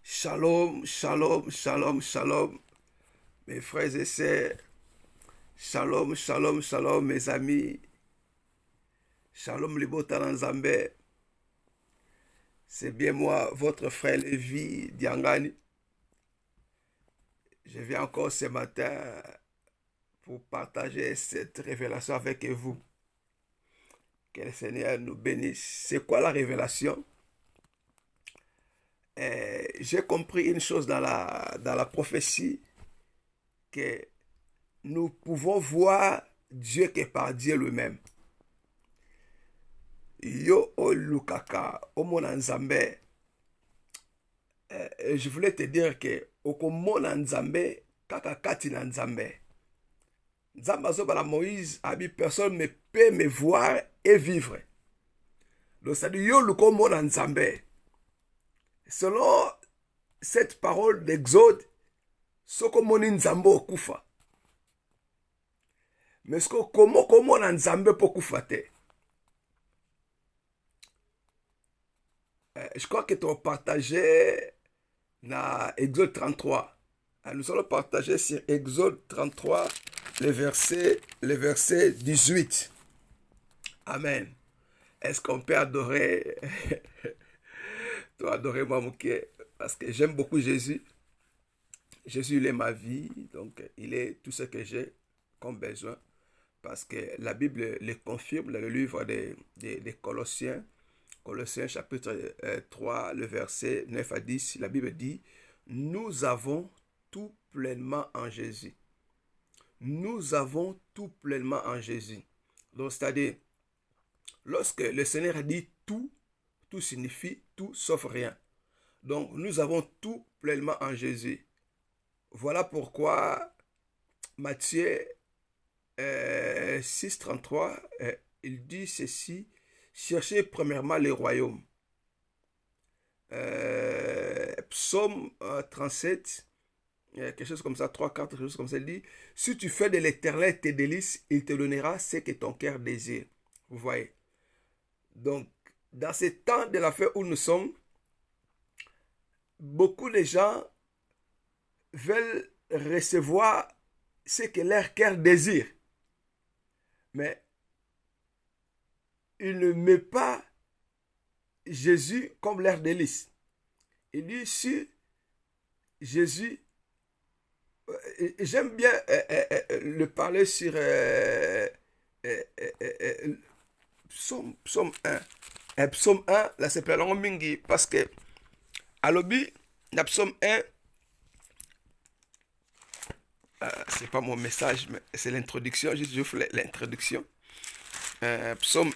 Shalom, shalom, shalom, shalom, mes frères et sœurs. Shalom, shalom, shalom, mes amis. Shalom, Libota Nzambe. C'est bien moi, votre frère Lévi Diangani. Je viens encore ce matin pour partager cette révélation avec vous. Que le Seigneur nous bénisse. C'est quoi la révélation? J'ai compris une chose dans la prophétie, que nous pouvons voir Dieu que par Dieu lui-même. Yo o lukaka omona nzambe. Je voulais te dire que okomona nzambe kaka kati na nzambe. Nzambe azobala Moïse abi personne ne peut me voir et vivre. Donc ça dit yo lukomona nzambe. Selon cette parole d'Exode, sokomoni nzambe okufa. Mais comment komona nzambe pokufa te? Je crois que tu as partagé dans Exode 33. Nous allons partager sur Exode 33, le verset 18. Amen. Est-ce qu'on peut adorer? Tu as adoré moi, mon cœur, parce que j'aime beaucoup Jésus. Jésus, il est ma vie, donc il est tout ce que j'ai comme besoin. Parce que la Bible le confirme dans le livre des Colossiens. Colossiens chapitre 3, le verset 9 à 10, la Bible dit, nous avons tout pleinement en Jésus. Nous avons tout pleinement en Jésus. Donc, c'est-à-dire, lorsque le Seigneur a dit tout, tout signifie tout sauf rien. Donc, nous avons tout pleinement en Jésus. Voilà pourquoi Matthieu 6, 33, il dit ceci, cherchez premièrement le royaume. Psaume 37, quelque chose comme ça, 3, 4, quelque chose comme ça, il dit, si tu fais de l'Éternel tes délices, il te donnera ce que ton cœur désire. Vous voyez. Donc, dans ce temps de la fête où nous sommes, beaucoup de gens veulent recevoir ce que leur cœur désire. Mais il ne met pas Jésus comme leur délice. Il dit, si Jésus, j'aime bien le parler sur Psaume 1. Psaume 1, là c'est plein mingi, parce que à l'objet, dans Psaume 1, c'est pas mon message, mais c'est l'introduction, je fais l'introduction. Psaume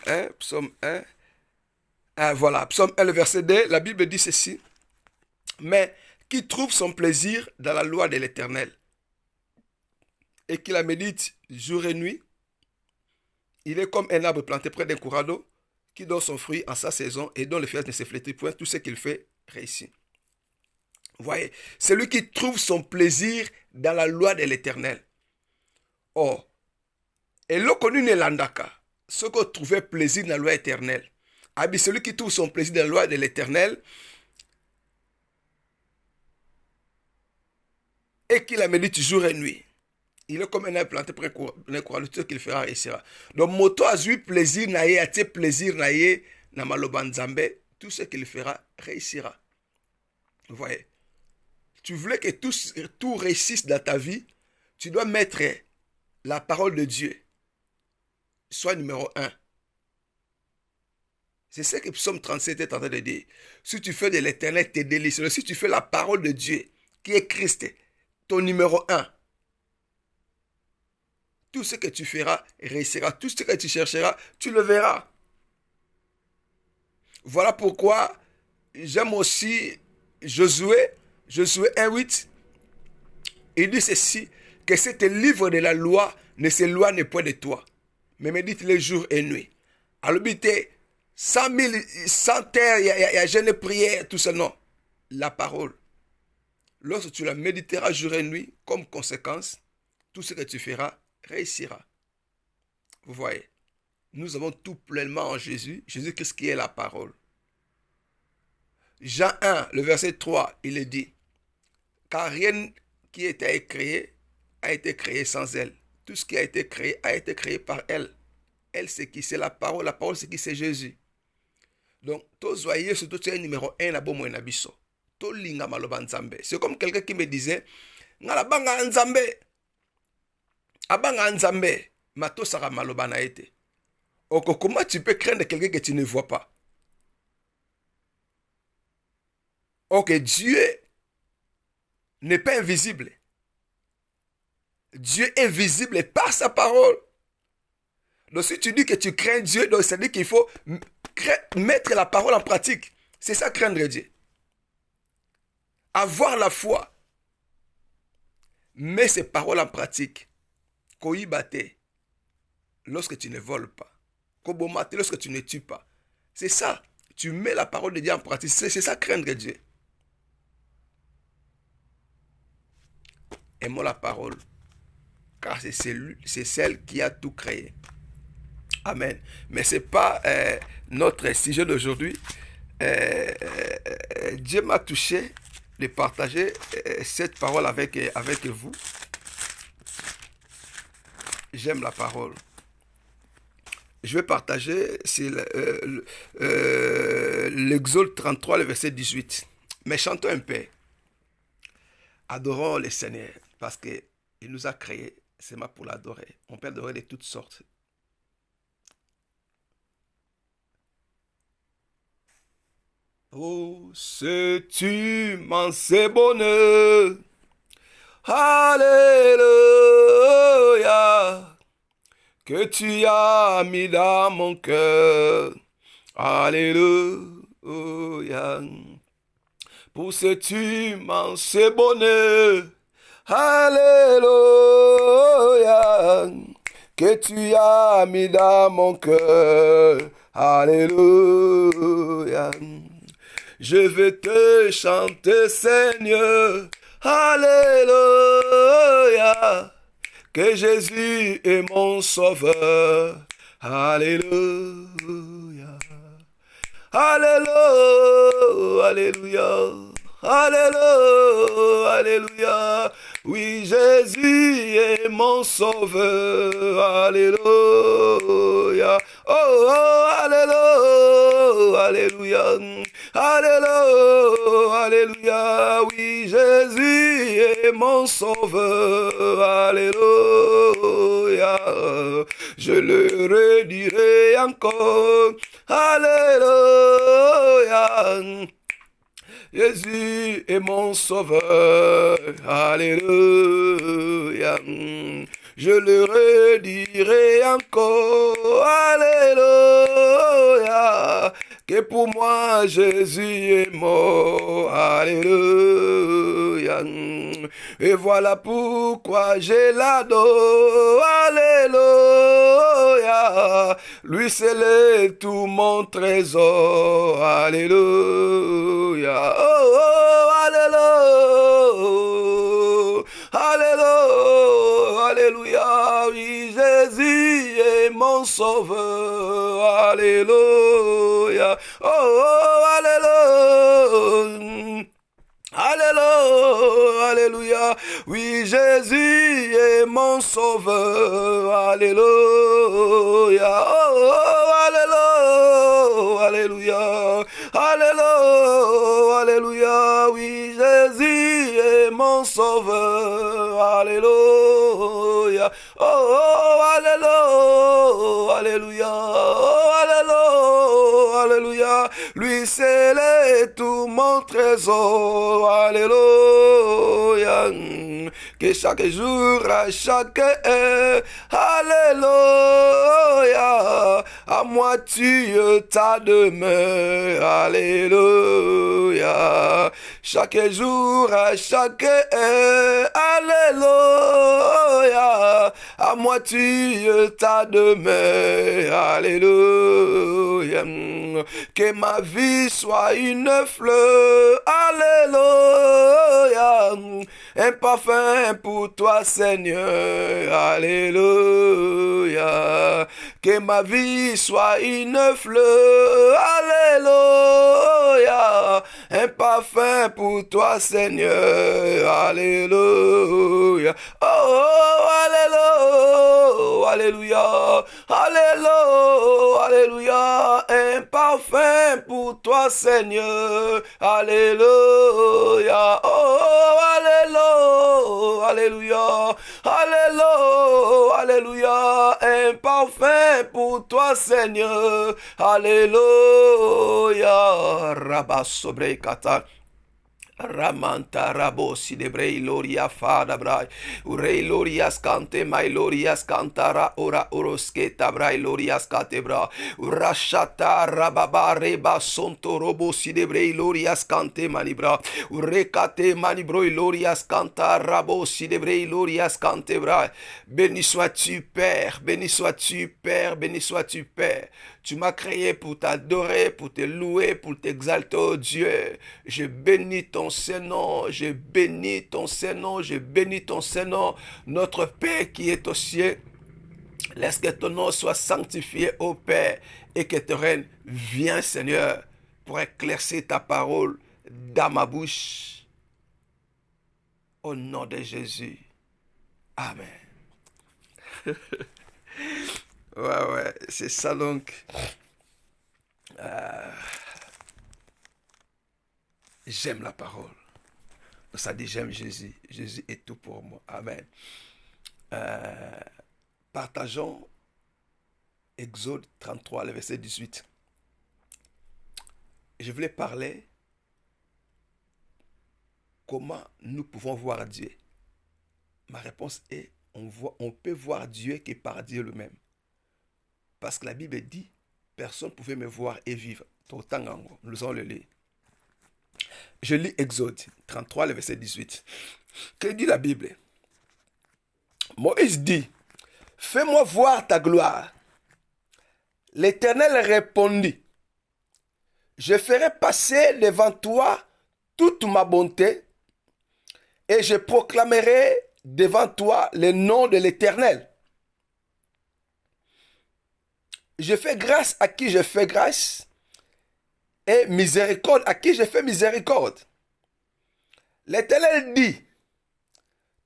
1. Voilà, Psaume 1, le verset 2, la Bible dit ceci. Mais qui trouve son plaisir dans la loi de l'Éternel et qui la médite jour et nuit, il est comme un arbre planté près d'un courant d'eau qui donne son fruit en sa saison et dont les feuilles ne se flétrit point, tout ce qu'il fait réussit. Vous voyez, celui qui trouve son plaisir dans la loi de l'Éternel. Oh, et l'eau connue ne l'andaka, ce qu'on trouvait plaisir dans la loi éternelle. Abi, celui qui trouve son plaisir dans la loi de l'Éternel et qui la médite jour et nuit. Il est comme un arbre planté près d'un courant d'eau qu'il fera réussira. Donc, moto a eu plaisir naïe, a plaisir naïe, na maloban nzambe, tout ce qu'il fera réussira. Vous voyez. Tu voulais que tout réussisse dans ta vie, tu dois mettre la parole de Dieu soit numéro 1. C'est ce que Psaume 37 est en train de dire. Si tu fais de l'Éternel tes délices, si tu fais la parole de Dieu, qui est Christ, ton numéro 1, tout ce que tu feras réussira. Tout ce que tu chercheras, tu le verras. Voilà pourquoi j'aime aussi Josué 1:8. Il dit ceci, que cet livre de la loi ne s'éloigne point de toi, mais médite les jours et nuits. Alors, bité, 100 000, 100 terres, il y a jeune prière, tout ça, non. La parole. Lorsque tu la méditeras jour et nuit, comme conséquence, tout ce que tu feras réussira. Vous voyez, nous avons tout pleinement en Jésus. Jésus, qu'est-ce qui est la parole? Jean 1, le verset 3, il est dit, car rien qui était créé a été créé sans elle. Tout ce qui a été créé par elle. Elle, c'est qui? C'est la parole, c'est qui? C'est Jésus. Donc, surtout c'est numéro 1 na bomo na biso. To linga maloba nzambe. C'est comme quelqu'un qui me disait, ngala banga nzambe. Abanga nzambe, mato sara maloba na ete. Oko, comment tu peux craindre quelqu'un que tu ne vois pas? Ok, Dieu n'est pas invisible. Dieu est visible par sa parole. Donc si tu dis que tu crains Dieu, donc ça veut dire qu'il faut mettre la parole en pratique. C'est ça craindre Dieu. Avoir la foi. Mets ces paroles en pratique. Koibate, lorsque tu ne voles pas. Kobomate, lorsque tu ne tues pas. C'est ça. Tu mets la parole de Dieu en pratique. C'est ça craindre Dieu. Aimons la parole. Car c'est celle qui a tout créé. Amen. Mais ce n'est pas notre sujet d'aujourd'hui. Dieu m'a touché de partager cette parole avec vous. J'aime la parole. Je vais partager l'Exode 33, le verset 18. Mais chantons un peu. Adorons le Seigneur parce qu'il nous a créés seulement pour l'adorer. On peut adorer de toutes sortes. Oh, sais-tu immense bonheur, Alléluia, que tu as mis dans mon cœur, Alléluia, pour cet immense bonheur, Alléluia, que tu as mis dans mon cœur, Alléluia. Je vais te chanter, Seigneur, Alléluia, que Jésus est mon sauveur, Alléluia, Alléluia, Alléluia, Alléluia, Alléluia, oui, Jésus est mon sauveur, Alléluia, oh, oh, Alléluia, Alléluia, Alléluia, Alléluia, oui, Jésus est mon sauveur, Alléluia, je le redirai encore, Alléluia, Jésus est mon sauveur, Alléluia, je le redirai encore, Alléluia, que pour moi Jésus est mort, Alléluia, et voilà pourquoi je l'adore, Alléluia, lui c'est tout mon trésor, Alléluia, oh, oh, Alléluia, Alléluia, Alléluia, oui, Jésus est mon sauveur, Alléluia, oh, oh, Alléluia, Alléluia, Alléluia, oui, Jésus est mon sauveur, Alléluia, oh, oh, Alléluia, Alléluia, Alléluia, Alléluia, oui, Jésus est mon sauveur, Alléluia, oh, oh, Alléluia, Alléluia, oh, Alléluia, Alléluia, lui c'est tout mon trésor, Alléluia, que chaque jour, à chaque heure, Alléluia, à moi tu ta demeure, Alléluia, chaque jour, à chaque heure, Alléluia, à moi tu ta demeure, Alléluia, que ma vie soit une fleur, Alléluia, un parfum pour toi, Seigneur. Alléluia. Que ma vie soit une fleur. Alléluia. Un parfum pour toi, Seigneur. Alléluia. Oh, oh, alléluia. Alléluia. Alléluia. Alléluia. Un parfum pour toi, Seigneur. Alléluia. Oh, alléluia. Alléluia. Alléluia. Alléluia. Un parfum pour toi, Seigneur. Alléluia. Rabba sobre kata. Ramanta rabo si debrei loria fada brai urei lorias cante mai lorias cantara ora orosketa brai lorias catebra urashata rababa reba sonto robo si debrei lorias cante manibra urekate manibroi lorias canta rabo si debrei lorias cantebra. Béni sois-tu Père, béni sois-tu Père, béni sois-tu Père. Tu m'as créé pour t'adorer, pour te louer, pour t'exalter, oh Dieu. Je bénis ton Saint-Nom, je bénis ton Saint-Nom, je bénis ton Saint-Nom. Notre Père qui est aux cieux, laisse que ton nom soit sanctifié, ô Père, et que ton règne vienne, Seigneur, pour éclaircir ta parole dans ma bouche. Au nom de Jésus. Amen. Ouais, c'est ça donc. J'aime la parole. Ça dit j'aime Jésus. Jésus est tout pour moi. Amen. Partageons Exode 33, le verset 18. Je voulais parler comment nous pouvons voir Dieu. Ma réponse est on peut voir Dieu que par Dieu lui-même. Parce que la Bible dit, personne ne pouvait me voir et vivre. Nous allons le lire. Je lis Exode 33, le verset 18. Que dit la Bible? Moïse dit, fais-moi voir ta gloire. L'Éternel répondit, je ferai passer devant toi toute ma bonté et je proclamerai devant toi le nom de l'Éternel. Je fais grâce à qui je fais grâce et miséricorde à qui je fais miséricorde. L'Éternel dit,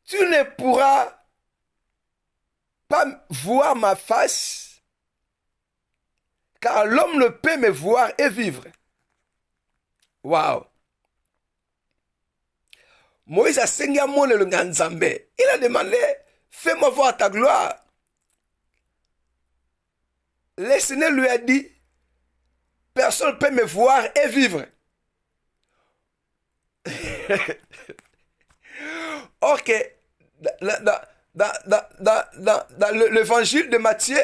tu ne pourras pas voir ma face, car l'homme ne peut me voir et vivre. Waouh! Moïse a sengi amone le Nzambe. Il a demandé, fais-moi voir ta gloire. Le Seigneur lui a dit, personne ne peut me voir et vivre. Ok, dans l'évangile de Matthieu,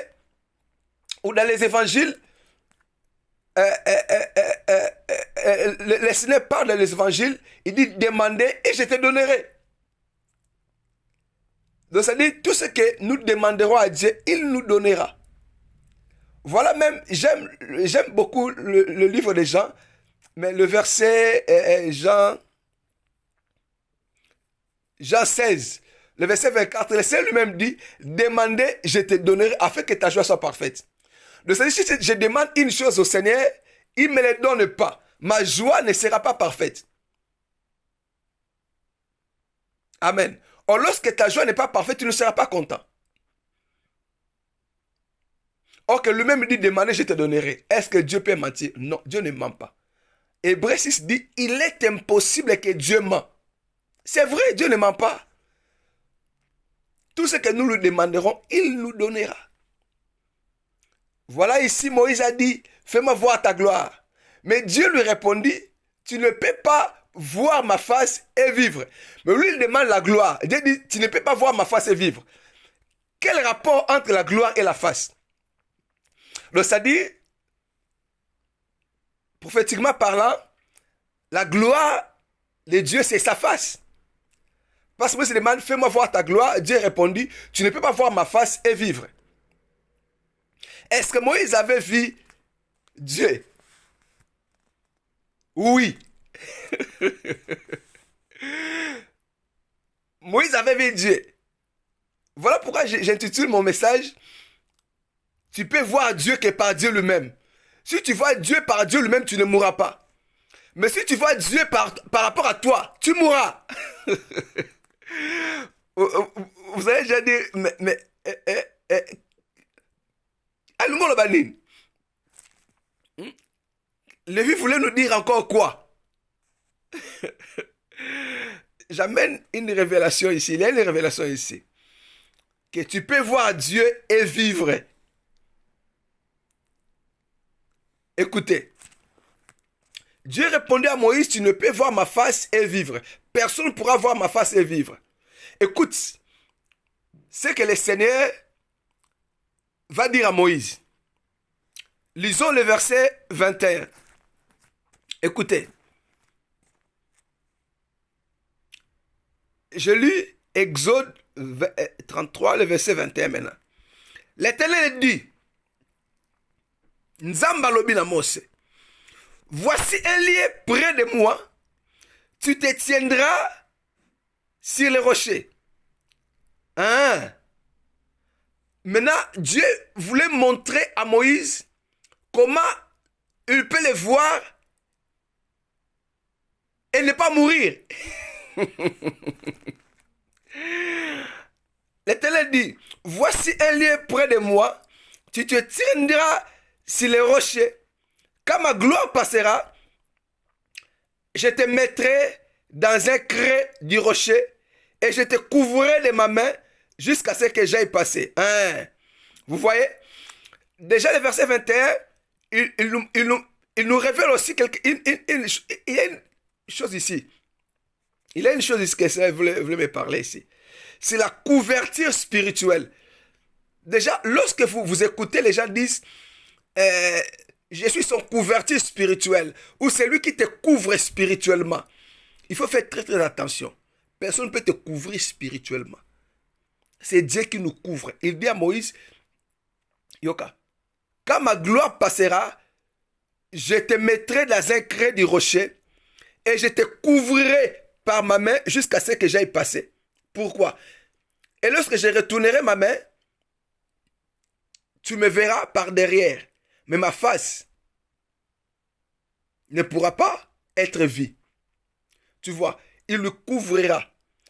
ou dans les évangiles, le Seigneur parle dans les évangiles, il dit, demandez et je te donnerai. Donc ça dit, tout ce que nous demanderons à Dieu, il nous donnera. Voilà même, j'aime beaucoup le livre de Jean, mais le verset Jean 16, le verset 24, le Seigneur lui-même dit, demandez, je te donnerai, afin que ta joie soit parfaite. Donc ça dit, si je demande une chose au Seigneur, il ne me la donne pas. Ma joie ne sera pas parfaite. Amen. Or, lorsque ta joie n'est pas parfaite, tu ne seras pas content. Or que lui-même dit, demandez, je te donnerai. Est-ce que Dieu peut mentir? Non, Dieu ne ment pas. Hébreux 6 dit, il est impossible que Dieu ment. C'est vrai, Dieu ne ment pas. Tout ce que nous lui demanderons, il nous donnera. Voilà ici, Moïse a dit, fais-moi voir ta gloire. Mais Dieu lui répondit, tu ne peux pas voir ma face et vivre. Mais lui, il demande la gloire. Dieu dit, tu ne peux pas voir ma face et vivre. Quel rapport entre la gloire et la face? Donc ça dit, prophétiquement parlant, la gloire de Dieu, c'est sa face. Parce que Moïse demande, fais-moi voir ta gloire. Dieu répondit, tu ne peux pas voir ma face et vivre. Est-ce que Moïse avait vu Dieu? Oui. Moïse avait vu Dieu. Voilà pourquoi j'intitule mon message « Tu peux voir Dieu que par Dieu lui-même ». Si tu vois Dieu par Dieu lui-même, tu ne mourras pas. Mais si tu vois Dieu par rapport à toi, tu mourras. Vous avez déjà dit, allons le banin. Lévi voulait nous dire encore quoi? J'amène une révélation ici. Il y a une révélation ici. Que tu peux voir Dieu et vivre. Écoutez. Dieu répondait à Moïse, tu ne peux voir ma face et vivre. Personne ne pourra voir ma face et vivre. Écoute, ce que le Seigneur va dire à Moïse. Lisons le verset 21. Écoutez. Je lis Exode 33, le verset 21 maintenant. L'Éternel dit, Nzamba lobi na Mose, voici un lieu près de moi, tu te tiendras sur les rochers. Hein? Maintenant, Dieu voulait montrer à Moïse comment il peut les voir et ne pas mourir. L'Éternel dit, voici un lieu près de moi, tu te tiendras sur les rochers. Quand ma gloire passera, je te mettrai dans un creux du rocher et je te couvrirai de ma main jusqu'à ce que j'aille passer. Hein? Vous voyez? Déjà le verset 21, il nous révèle aussi il y a une chose ici. Il y a une chose ici que ça voulait me parler ici. C'est la couverture spirituelle. Déjà, lorsque vous écoutez, les gens disent je suis son couverture spirituelle ou c'est lui qui te couvre spirituellement. Il faut faire très très attention. Personne ne peut te couvrir spirituellement. C'est Dieu qui nous couvre. Il dit à Moïse, Yoka, quand ma gloire passera, je te mettrai dans un creux du rocher et je te couvrirai par ma main jusqu'à ce que j'aille passer. Pourquoi? Et lorsque je retournerai ma main, tu me verras par derrière. Mais ma face ne pourra pas être vue. Tu vois, il le couvrira.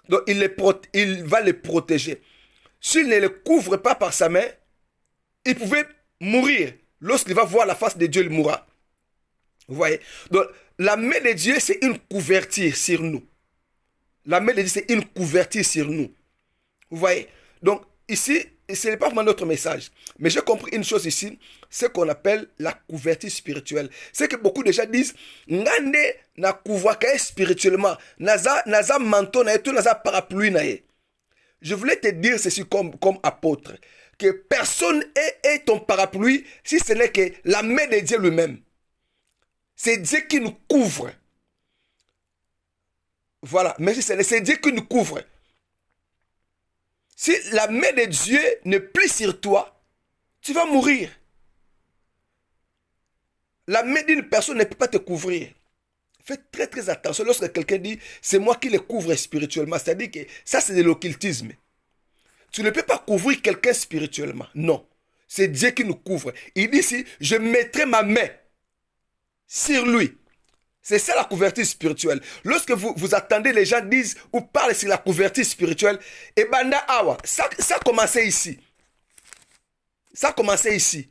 Donc il va le protéger. S'il ne le couvre pas par sa main, il pouvait mourir. Lorsqu'il va voir la face de Dieu, il mourra. Vous voyez? Donc la main de Dieu, c'est une couverture sur nous. La main de Dieu, c'est une couverture sur nous. Vous voyez? Donc ici, ce n'est pas vraiment notre message. Mais j'ai compris une chose ici, ce qu'on appelle la couverture spirituelle. C'est que beaucoup de gens disent, Ngande na couvre spirituellement, naza manteau na tout naza parapluie na. Je voulais te dire ceci comme apôtre, que personne est ton parapluie si ce n'est que la main de Dieu lui-même. C'est Dieu qui nous couvre. Voilà, mais c'est Dieu qui nous couvre. Si la main de Dieu ne plie sur toi, tu vas mourir. La main d'une personne ne peut pas te couvrir. Fais très très attention lorsque quelqu'un dit c'est moi qui le couvre spirituellement. C'est-à-dire que ça c'est de l'occultisme. Tu ne peux pas couvrir quelqu'un spirituellement. Non. C'est Dieu qui nous couvre. Il dit ici, je mettrai ma main sur lui. C'est ça la couverture spirituelle. Lorsque vous attendez, les gens disent ou parlent sur la couverture spirituelle, et banda awa, ça commençait ici. Ça commençait ici.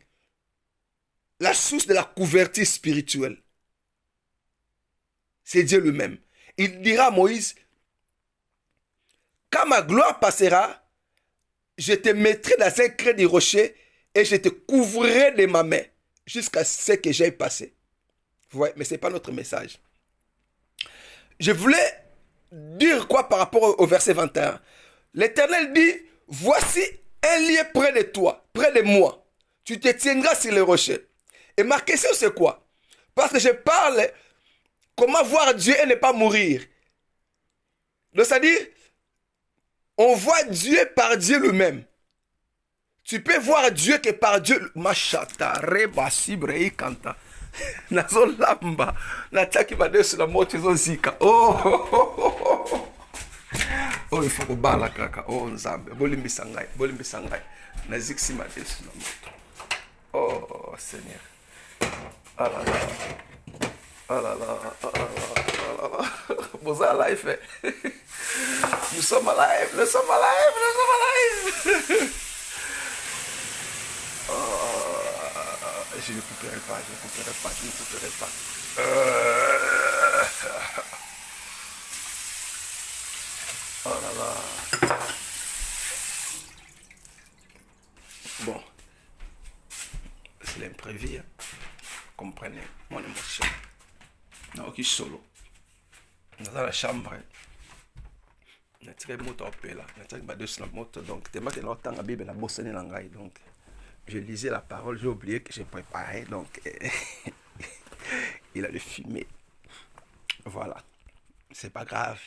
La source de la couverture spirituelle, c'est Dieu lui-même. Il dira à Moïse, quand ma gloire passera, je te mettrai dans un creux du rocher et je te couvrirai de ma main jusqu'à ce que j'aille passer. Ouais, mais ce n'est pas notre message. Je voulais dire quoi par rapport au verset 21? L'Éternel dit, voici un lieu près de toi, près de moi. Tu te tiendras sur les rochers. Et ma question c'est quoi? Parce que je parle comment voir Dieu et ne pas mourir. Donc c'est-à-dire, on voit Dieu par Dieu lui-même. Tu peux voir Dieu que par Dieu. Machata, reba, sibrei, kanta. Nazo lamba nataki badesu na moto ezo zika. oyo ifo kobala kaka o nzambe bolimbisa ngai nazikisi madesu na moto. Oh Seigneur, ah là là, ah là là, ah là là. Vous êtes live, nous sommes live. Je ne couperai pas. Oh là là. Bon, c'est l'imprévu, hein. Comprenez mon émotion. Non, qui solo. Dans la chambre, je tiré moto là, je tiré ma deux sur la moto, donc tellement que notre temps la Bible n'a bossé dans la donc je lisais la parole, j'ai oublié que j'ai préparé, donc il a le filmé. Voilà, c'est pas grave.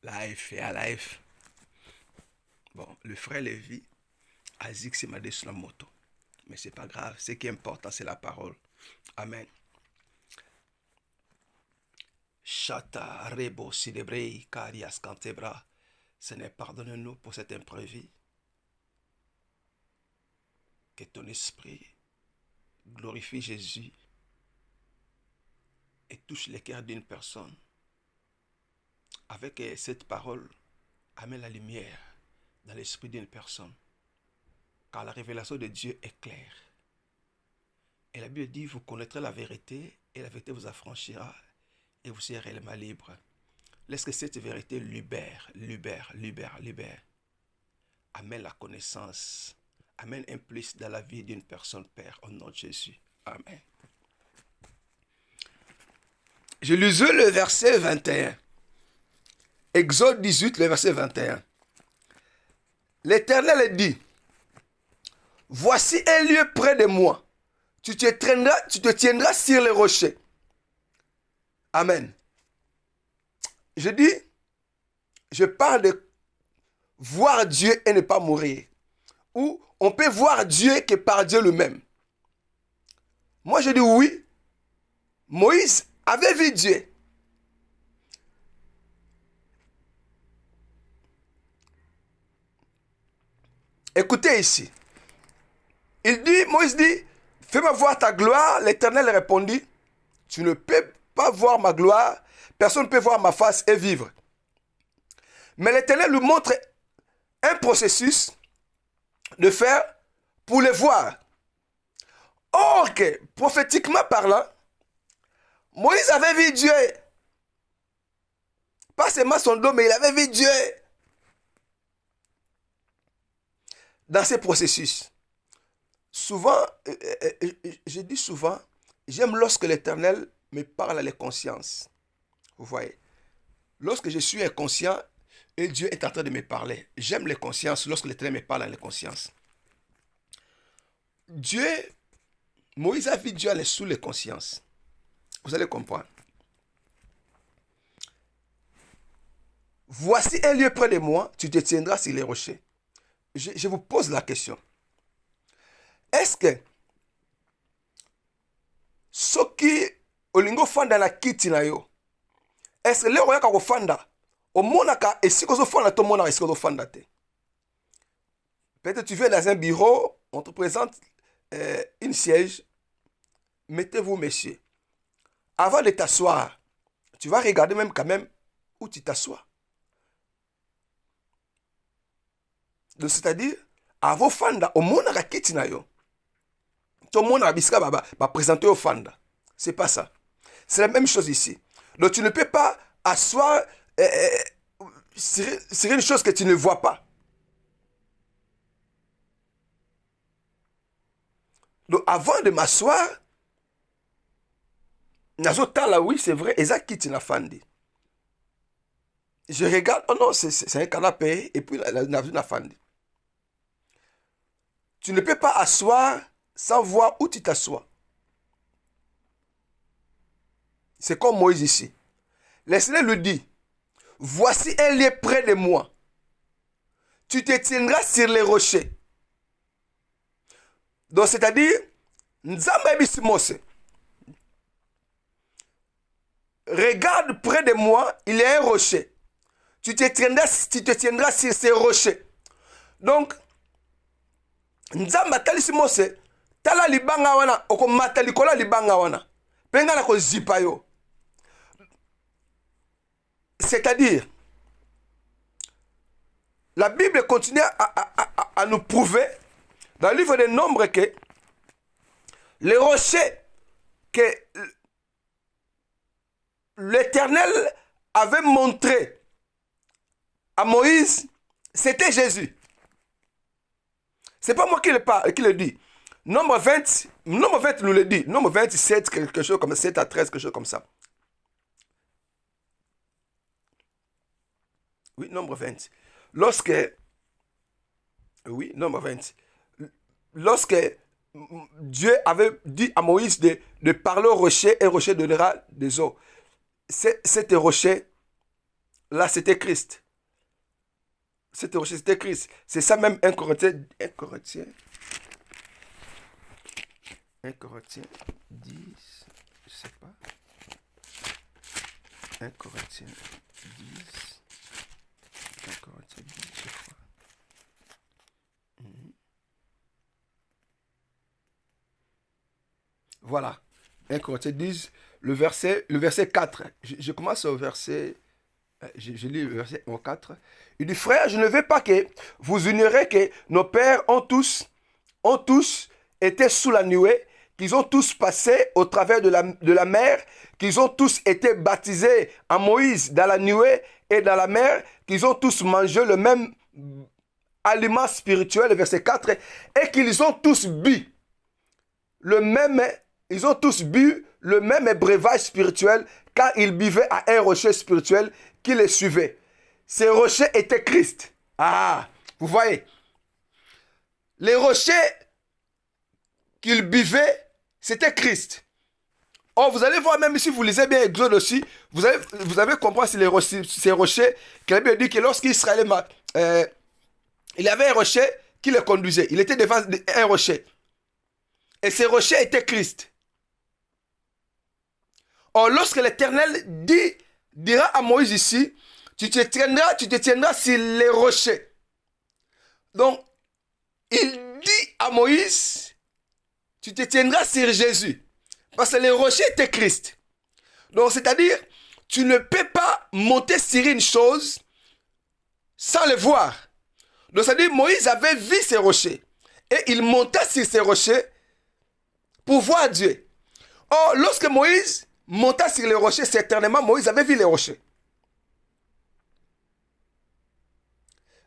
Live et à live. Bon, le frère Lévi a dit que c'est ma deux sur la moto, mais c'est pas grave. Ce qui est important, c'est la parole. Amen. Chata rebo célébré carias cantebra. Seigneur, pardonne-nous pour cet imprévu. Que ton esprit glorifie Jésus et touche les cœurs d'une personne. Avec cette parole, amène la lumière dans l'esprit d'une personne. Car la révélation de Dieu est claire. Et la Bible dit, vous connaîtrez la vérité et la vérité vous affranchira et vous serez réellement libre. Laisse que cette vérité libère. Amène la connaissance. Amène un plus dans la vie d'une personne, Père, au nom de Jésus. Amen. Je lisais le verset 21. Exode 18, le verset 21. L'Éternel dit, voici un lieu près de moi. Tu te tiendras sur les rochers. Amen. Je dis, je parle de voir Dieu et ne pas mourir. Ou on peut voir Dieu que par Dieu lui-même. Moi je dis oui. Moïse avait vu Dieu. Écoutez ici. Moïse dit, fais-moi voir ta gloire. L'Éternel répondit, tu ne peux pas voir ma gloire. Personne ne peut voir ma face et vivre. Mais l'Éternel lui montre un processus de faire pour le voir. Or que, prophétiquement parlant, Moïse avait vu Dieu. Pas seulement son dos, mais il avait vu Dieu. Dans ces processus. Souvent, je dis souvent, j'aime lorsque l'Éternel me parle à la conscience. Vous voyez, lorsque je suis inconscient et Dieu est en train de me parler, j'aime les consciences lorsque l'Éternel me parle à la conscience. Moïse a vu Dieu aller sous les consciences. Vous allez comprendre. Voici un lieu près de moi, tu te tiendras sur les rochers. Je vous pose la question. Est-ce que ce qui olingo fanda na kiti na yo, est-ce que le roya ka fanda o monaka et si ko fanda to monaka est-ce que fanda te? Peut-être tu viens dans un bureau, on te présente une siège. Mettez-vous, messieurs. Avant de t'asseoir, tu vas regarder même quand même où tu t'assois. Donc, c'est-à-dire, avant fanda, au monde a kiti na yo. Tout le monde a bisca va présenter au fanda. C'est pas ça. C'est la même chose ici. Donc, tu ne peux pas asseoir sur une chose que tu ne vois pas. Donc, avant de m'asseoir, oui, c'est vrai, Isaac kiti na fandi. Je regarde, oh non, c'est un canapé, et puis la fandi. Tu ne peux pas asseoir sans voir où tu t'assois. C'est comme Moïse ici. Le Seigneur lui dit, voici un lieu près de moi. Tu te tiendras sur les rochers. Donc, c'est-à-dire, Nzamba Ebisimose. regarde près de moi, il y a un rocher. Tu te tiendras sur ces rochers. Donc, Nzamba talisi Mose, tala libanga wana, oko matalikola libanga wana. Penga na ko zipa yo. C'est-à-dire, la Bible continue à nous prouver, dans le livre des Nombres, que les rochers que l'Éternel avait montré à Moïse, c'était Jésus. C'est pas moi qui le dis. Nombre 20 nous le dit. Nombre 27, quelque chose comme ça, 7 à 13, quelque chose comme ça. Oui, nombre 20. Nombre 20. Lorsque Dieu avait dit à Moïse de parler au rocher, et le rocher donnera des eaux. Cet rocher-là, c'était Christ. Cet rocher, c'était Christ. C'est ça même 1 Corinthiens 10, je sais pas. 1 Corinthiens 10, je crois. Voilà. 1 Corinthiens 10, le verset 4. Je commence au verset... Je lis le verset 4. Il dit, frère, je ne veux pas que vous ignorez que nos pères ont tous été sous la nuée, qu'ils ont tous passé au travers de la mer, qu'ils ont tous été baptisés en Moïse dans la nuée et dans la mer, qu'ils ont tous mangé le même aliment spirituel, verset 4, et qu'ils ont tous bu le même breuvage spirituel, car ils buvaient à un rocher spirituel qui les suivait. Ces rochers étaient Christ. Ah, vous voyez. Les rochers qu'ils buvaient, c'était Christ. Or, vous allez voir, même si vous lisez bien Exode aussi, vous avez compris ces rochers, que la Bible dit que lorsqu'Israël il y avait un rocher qui le conduisait. Il était devant un rocher. Et ces rochers étaient Christ. Or, lorsque l'Éternel dira à Moïse ici, tu te tiendras sur les rochers. Donc, il dit à Moïse, tu te tiendras sur Jésus. Parce que les rochers étaient Christ. Donc, c'est-à-dire, tu ne peux pas monter sur une chose sans le voir. Donc, c'est-à-dire, Moïse avait vu ces rochers. Et il monta sur ces rochers pour voir Dieu. Or, lorsque Moïse monta sur les rochers, certainement, Moïse avait vu les rochers.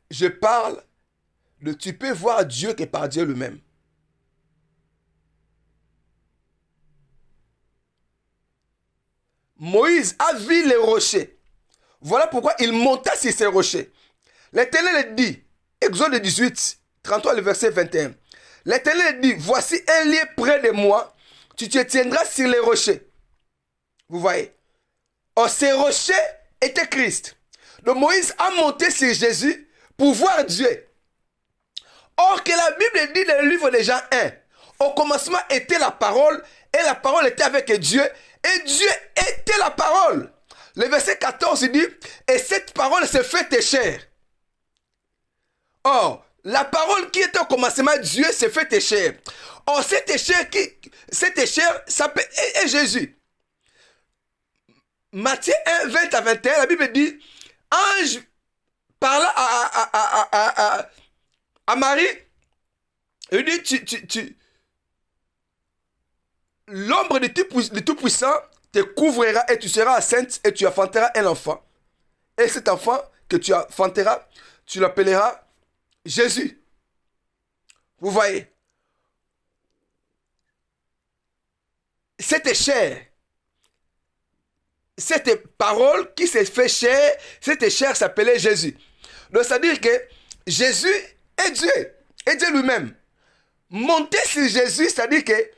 Je parle de tu peux voir Dieu que par Dieu lui-même. Moïse a vu les rochers. Voilà pourquoi il monta sur ces rochers. L'Éternel dit, Exode 18, 33, le verset 21. L'Éternel dit, voici un lieu près de moi, tu te tiendras sur les rochers. Vous voyez. Or, ces rochers étaient Christ. Donc Moïse a monté sur Jésus pour voir Dieu. Or que la Bible dit dans le livre de Jean 1, au commencement était la parole, et la parole était avec Dieu, et Dieu était la parole. Le verset 14 dit, et cette parole se fait chair. Or, la parole qui était au commencement, Dieu se fait chair. Or, cette chair s'appelle Jésus. Matthieu 1, 20 à 21, la Bible dit, ange parla à Marie, il dit, l'ombre de Tout-Puissant te couvrira et tu seras enceinte et tu enfanteras un enfant. Et cet enfant que tu enfanteras, tu l'appelleras Jésus. Vous voyez, cette chair, cette parole qui s'est fait chair, cette chair s'appelait Jésus. Donc, c'est-à-dire que Jésus est Dieu, et Dieu lui-même. Monter sur Jésus, c'est-à-dire que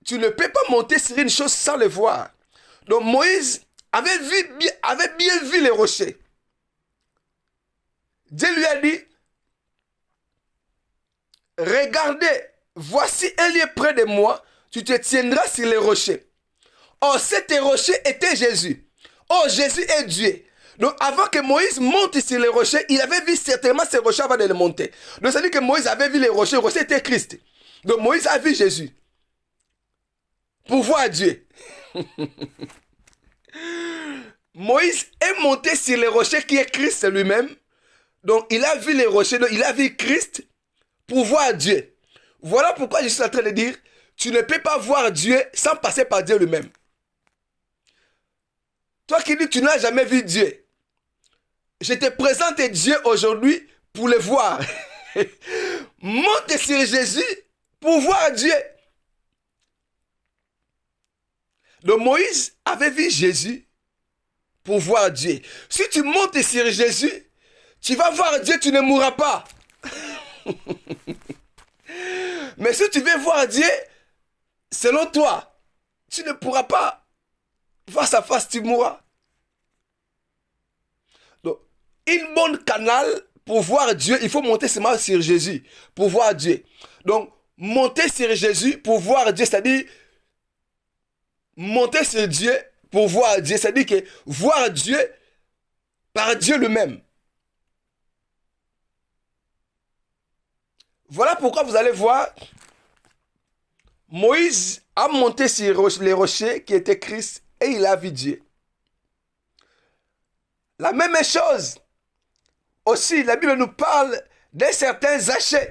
tu ne peux pas monter sur une chose sans le voir. Donc, Moïse avait bien vu les rochers. Dieu lui a dit, regardez, voici un lieu près de moi, tu te tiendras sur les rochers. Oh, cet rocher était Jésus. Oh, Jésus est Dieu. Donc, avant que Moïse monte sur les rochers, il avait vu certainement ces rochers avant de les monter. Donc, ça veut dire que Moïse avait vu les rochers. Le rocher était Christ. Donc, Moïse a vu Jésus. Pour voir Dieu. Moïse est monté sur les rochers qui est Christ lui-même. Donc, il a vu les rochers. Donc, il a vu Christ pour voir Dieu. Voilà pourquoi je suis en train de dire, tu ne peux pas voir Dieu sans passer par Dieu lui-même. Toi qui dis, tu n'as jamais vu Dieu. Je te présente Dieu aujourd'hui pour le voir. Monte sur Jésus pour voir Dieu. Donc Moïse avait vu Jésus pour voir Dieu. Si tu montes sur Jésus, tu vas voir Dieu, tu ne mourras pas. Mais si tu veux voir Dieu, selon toi, tu ne pourras pas. Face à face, tu mourras. Donc, une bonne canal pour voir Dieu, il faut monter seulement sur Jésus pour voir Dieu. Donc, monter sur Jésus pour voir Dieu, c'est-à-dire monter sur Dieu pour voir Dieu, c'est-à-dire que voir Dieu par Dieu lui-même. Voilà pourquoi vous allez voir, Moïse a monté sur les rochers qui étaient Christ et il a vu Dieu. La même chose, aussi, la Bible nous parle d'un certain Zachée.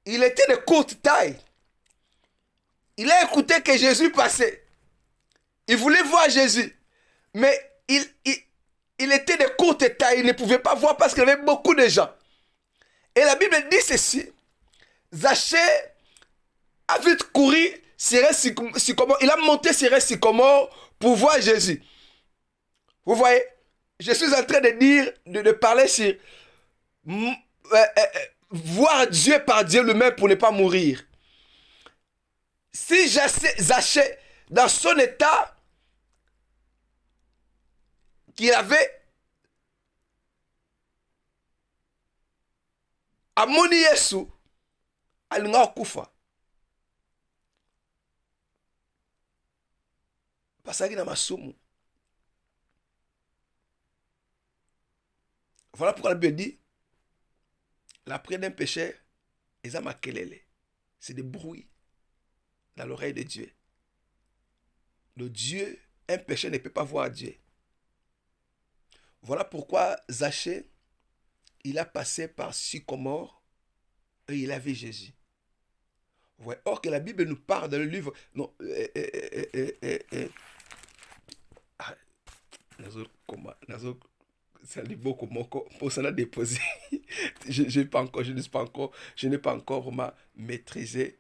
Il était de courte taille. Il a écouté que Jésus passait. Il voulait voir Jésus. Mais il était de courte taille. Il ne pouvait pas voir parce qu'il y avait beaucoup de gens. Et la Bible dit ceci. Zachée a vite couru sur un sycomore. Il a monté sur un sycomore pour voir Jésus. Vous voyez, je suis en train de dire, de parler sur voir Dieu par Dieu lui-même pour ne pas mourir. Si Zachée, dans son état qu'il avait, amoni Yesu, alinga okufa. Pasaki na masumu. Voilà pourquoi la Bible dit, la prière d'un pécheur, c'est des bruits dans l'oreille de Dieu. Le Dieu, un pécheur ne peut pas voir Dieu. Voilà pourquoi Zachée, il a passé par sycomore et il a vu Jésus. Ouais. Or que la Bible nous parle dans le livre... Non, ça dit beaucoup pour ça déposé. Je n'ai pas encore maîtrisé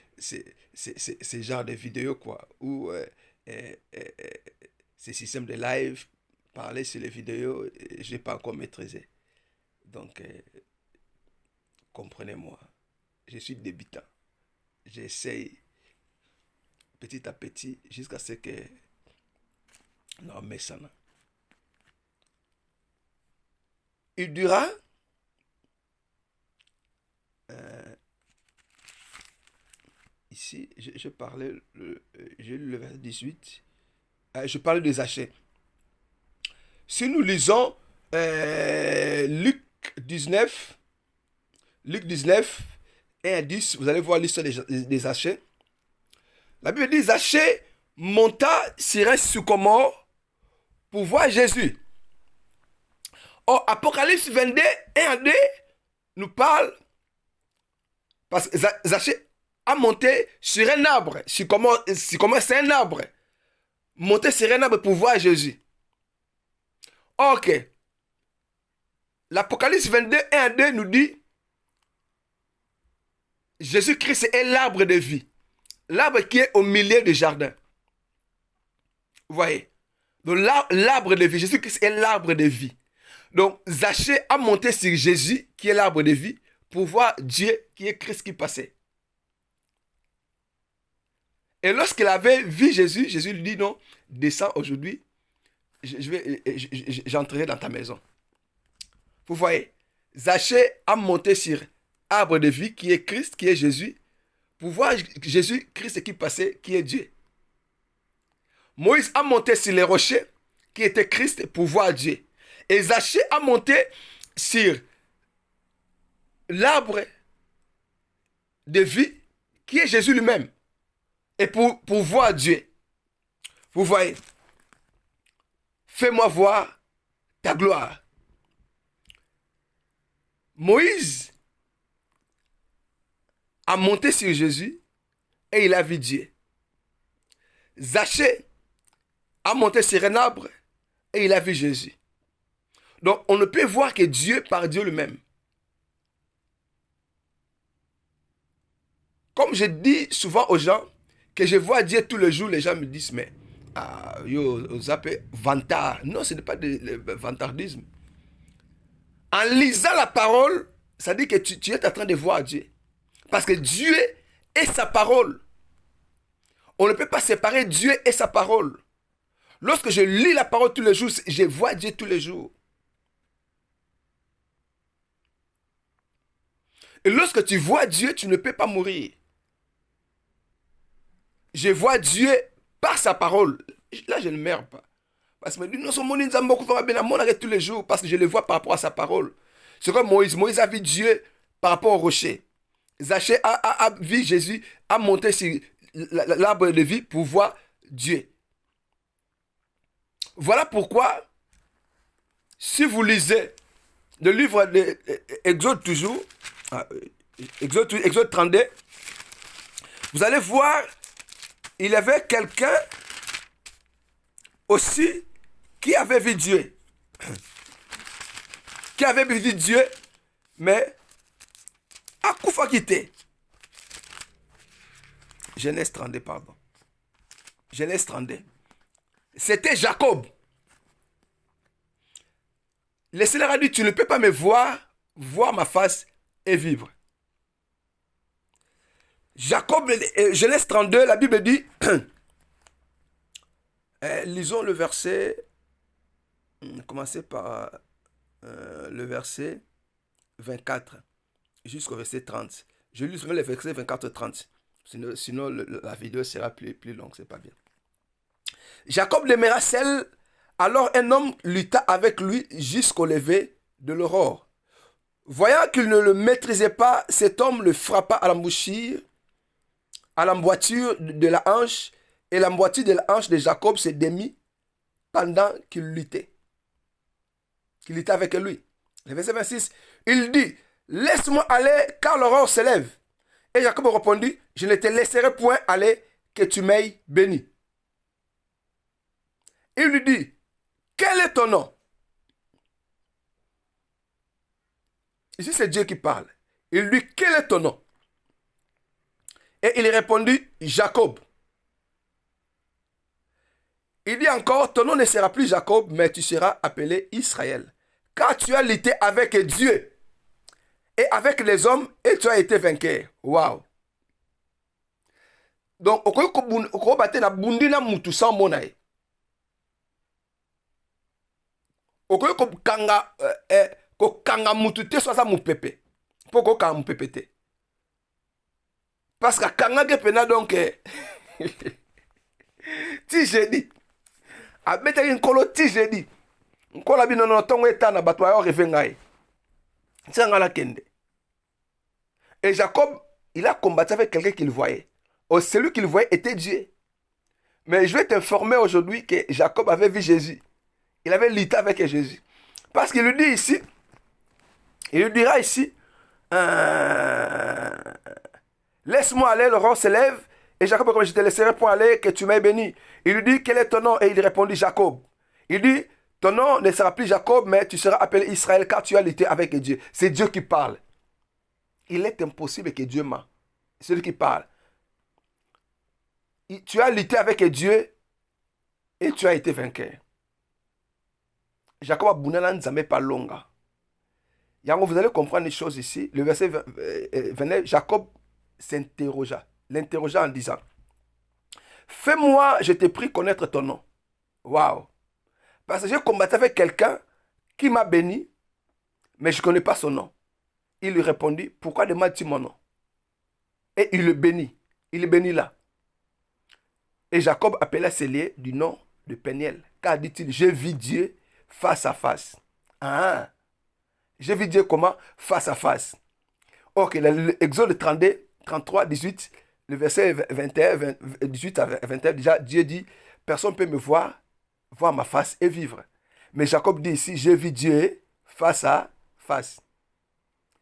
ces genres de vidéos quoi, ou ces systèmes de live, parler sur les vidéos, je n'ai pas encore maîtrisé. Donc, comprenez-moi, je suis débutant. J'essaye petit à petit jusqu'à ce que... Non, mais ça n'a. Il dira, ici, je parlais, j'ai lu le verset 18, je parlais des Zachée. Si nous lisons Luc 19, 1 à 10, vous allez voir l'histoire des Zachée. La Bible dit, Zachée monta sur un sycomore pour voir Jésus. Or, Apocalypse 22, 1 à 2, nous parle, parce que Zachée a monté sur un arbre. Sycomore, c'est un arbre. Monter sur un arbre pour voir Jésus. Ok. L'Apocalypse 22, 1 à 2 nous dit, Jésus-Christ est l'arbre de vie. L'arbre qui est au milieu du jardin. Vous voyez? Donc l'arbre de vie, Jésus-Christ est l'arbre de vie. Donc Zachée a monté sur Jésus, qui est l'arbre de vie, pour voir Dieu, qui est Christ qui passait. Et lorsqu'il avait vu Jésus, Jésus lui dit non, descends aujourd'hui, j'entrerai dans ta maison. Vous voyez? Zachée a monté sur arbre de vie, qui est Christ, qui est Jésus, pour voir Jésus-Christ qui passait, qui est Dieu. Moïse a monté sur les rochers, qui était Christ, pour voir Dieu. Et Zachée a monté sur l'arbre de vie, qui est Jésus lui-même. Et pour voir Dieu. Vous voyez, fais-moi voir ta gloire. Moïse a monté sur Jésus et il a vu Dieu. Zachée a monté sur un arbre et il a vu Jésus. Donc, on ne peut voir que Dieu par Dieu lui-même. Comme je dis souvent aux gens que je vois Dieu tous les jours, les gens me disent, mais vous appelez vantard. Non, ce n'est pas de vantardisme. En lisant la parole, ça dit que tu es en train de voir Dieu. Parce que Dieu est sa parole. On ne peut pas séparer Dieu et sa parole. Lorsque je lis la parole tous les jours, je vois Dieu tous les jours. Et lorsque tu vois Dieu, tu ne peux pas mourir. Je vois Dieu par sa parole. Là, je ne meurs pas. Parce que nous sommes tous les jours parce que je le vois par rapport à sa parole. C'est comme Moïse. Moïse a vu Dieu par rapport au rocher. Zachée a vu Jésus, a monté sur l'arbre de vie pour voir Dieu. Voilà pourquoi, si vous lisez le livre d'Exode toujours, Exode 32, vous allez voir, il y avait quelqu'un aussi qui avait vu Dieu. Qui avait vu Dieu, mais à Koufa quitté. Genèse 32, pardon. Genèse 32. C'était Jacob. Le Seigneur a dit, tu ne peux pas me voir ma face et vivre. Jacob, Genèse 32, la Bible dit, lisons le verset, commencez par le verset 24 jusqu'au verset 30. Je lis seulement les versets 24-30. Sinon la vidéo sera plus longue, c'est pas bien. Jacob demeura seul, alors un homme lutta avec lui jusqu'au lever de l'aurore. Voyant qu'il ne le maîtrisait pas, cet homme le frappa à l'embouchure, à l'emboîture de la hanche, et l'emboîture de la hanche de Jacob se démit pendant qu'il luttait. Qu'il luttait avec lui. Le verset 26, il dit, laisse-moi aller car l'aurore se lève. Et Jacob répondit, je ne te laisserai point aller que tu m'aies béni. Il lui dit, quel est ton nom? Ici, c'est Dieu qui parle. Il lui dit, quel est ton nom? Et il répondit, Jacob. Il dit encore, ton nom ne sera plus Jacob, mais tu seras appelé Israël. Car tu as lutté avec Dieu et avec les hommes et tu as été vainqueur. Waouh! Donc, on va na bundi na mutu sans monaï. Okoyo ko kanga mutu te so sa mu pepe. Poko kanga mu pepe te. Parce que kanga ke pena donc ti jeudi. Abeta yin kolo ti jeudi. Nkola bino no tongo etana bato ayo revengai. Tsanga la kende. Et Jacob, il a combattu avec quelqu'un qu'il voyait. Oh, celui qu'il voyait était Dieu. Mais je vais t'informer aujourd'hui que Jacob avait vu Jésus. Il avait lutté avec Jésus. Parce qu'il lui dit ici, il lui dira ici, laisse-moi aller, l'aurore se lève. Et Jacob, comme je te laisserai pour aller, que tu m'aies béni. Il lui dit, quel est ton nom? Et il répondit, Jacob. Il dit, ton nom ne sera plus Jacob, mais tu seras appelé Israël, car tu as lutté avec Dieu. C'est Dieu qui parle. Il est impossible que Dieu ment. C'est lui qui parle. Tu as lutté avec Dieu et tu as été vainqueur. Jacob a bounana nzambe pas longa. Yango, vous allez comprendre les choses ici. Le verset 29, Jacob l'interrogea en disant, fais-moi, je te prie, connaître ton nom. Waouh! Parce que j'ai combattu avec quelqu'un qui m'a béni, mais je ne connais pas son nom. Il lui répondit, pourquoi demandes-tu mon nom? Et il le bénit. Il le bénit là. Et Jacob appela ce lieu du nom de Péniel. Car dit-il, j'ai vu Dieu face à face. Ah, j'ai vu Dieu comment? Face à face. Ok, l'Exode 32, 33, 18, le verset 21, 18 à 21, déjà Dieu dit, personne ne peut me voir ma face et vivre. Mais Jacob dit ici, j'ai vu Dieu face à face.